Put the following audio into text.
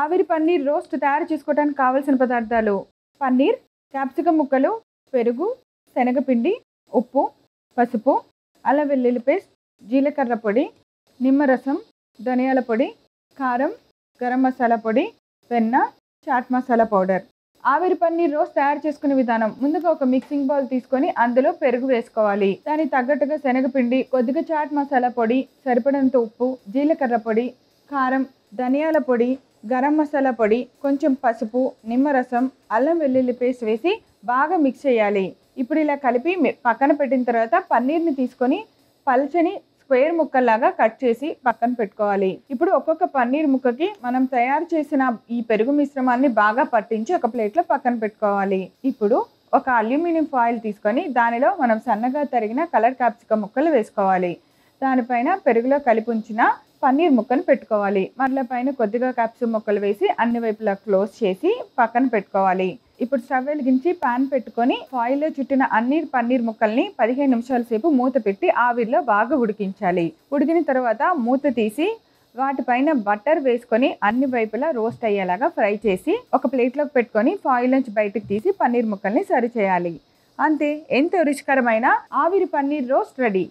ఆవిరి పన్నీర్ రోస్ట్ తయారు చేసుకోవడానికి కావలసిన పదార్థాలు: పన్నీర్, క్యాప్సికమ్ ముక్కలు, పెరుగు, శనగపిండి, ఉప్పు, పసుపు, అల్లం వెల్లుల్లి పేస్ట్, జీలకర్ర పొడి, నిమ్మరసం, ధనియాల పొడి, కారం, గరం మసాలా పొడి, వెన్న, చాట్ మసాలా పౌడర్. ఆవిరి పన్నీర్ రోస్ట్ తయారు చేసుకునే విధానం: ముందుగా ఒక మిక్సింగ్ బౌల్ తీసుకొని అందులో పెరుగు వేసుకోవాలి. దానికి తగ్గట్టుగా శనగపిండి, కొద్దిగా చాట్ మసాలా పొడి, సరిపడంత ఉప్పు, జీలకర్ర పొడి, కారం, ధనియాల పొడి, గరం మసాలా పొడి, కొంచెం పసుపు, నిమ్మరసం, అల్లం వెల్లుల్లి పేస్ట్ వేసి బాగా మిక్స్ చేయాలి. ఇప్పుడు ఇలా కలిపి పక్కన పెట్టిన తర్వాత పన్నీర్ని తీసుకొని పల్చని స్క్వేర్ ముక్కల్లాగా కట్ చేసి పక్కన పెట్టుకోవాలి. ఇప్పుడు ఒక్కొక్క పన్నీర్ ముక్కకి మనం తయారు చేసిన ఈ పెరుగు మిశ్రమాన్ని బాగా పట్టించి ఒక ప్లేట్లో పక్కన పెట్టుకోవాలి. ఇప్పుడు ఒక అల్యూమినియం ఫాయిల్ తీసుకొని దానిలో మనం సన్నగా తరిగిన కలర్ క్యాప్సికమ్ ముక్కలు వేసుకోవాలి. దానిపైన పెరుగులో కలిపి ఉంచిన పన్నీర్ ముక్కను పెట్టుకోవాలి. మరల పైన కొద్దిగా క్యాప్సికమ్ ముక్కలు వేసి అన్ని వైపులా క్లోజ్ చేసి పక్కన పెట్టుకోవాలి. ఇప్పుడు స్టవ్ వెలిగించి పాన్ పెట్టుకొని ఫాయిల్లో చుట్టిన అన్ని పన్నీర్ ముక్కల్ని 15 నిమిషాల సేపు మూత పెట్టి ఆవిరిలో బాగా ఉడికించాలి. ఉడికిన తర్వాత మూత తీసి వాటిపైన బటర్ వేసుకొని అన్ని వైపులా రోస్ట్ అయ్యేలాగా ఫ్రై చేసి ఒక ప్లేట్లోకి పెట్టుకొని ఫాయిల్ నుంచి బయటకు తీసి పన్నీర్ ముక్కల్ని సర్వ్ చేయాలి. అంతే, ఎంతో రుచికరమైన ఆవిరి పన్నీర్ రోస్ట్ రెడీ.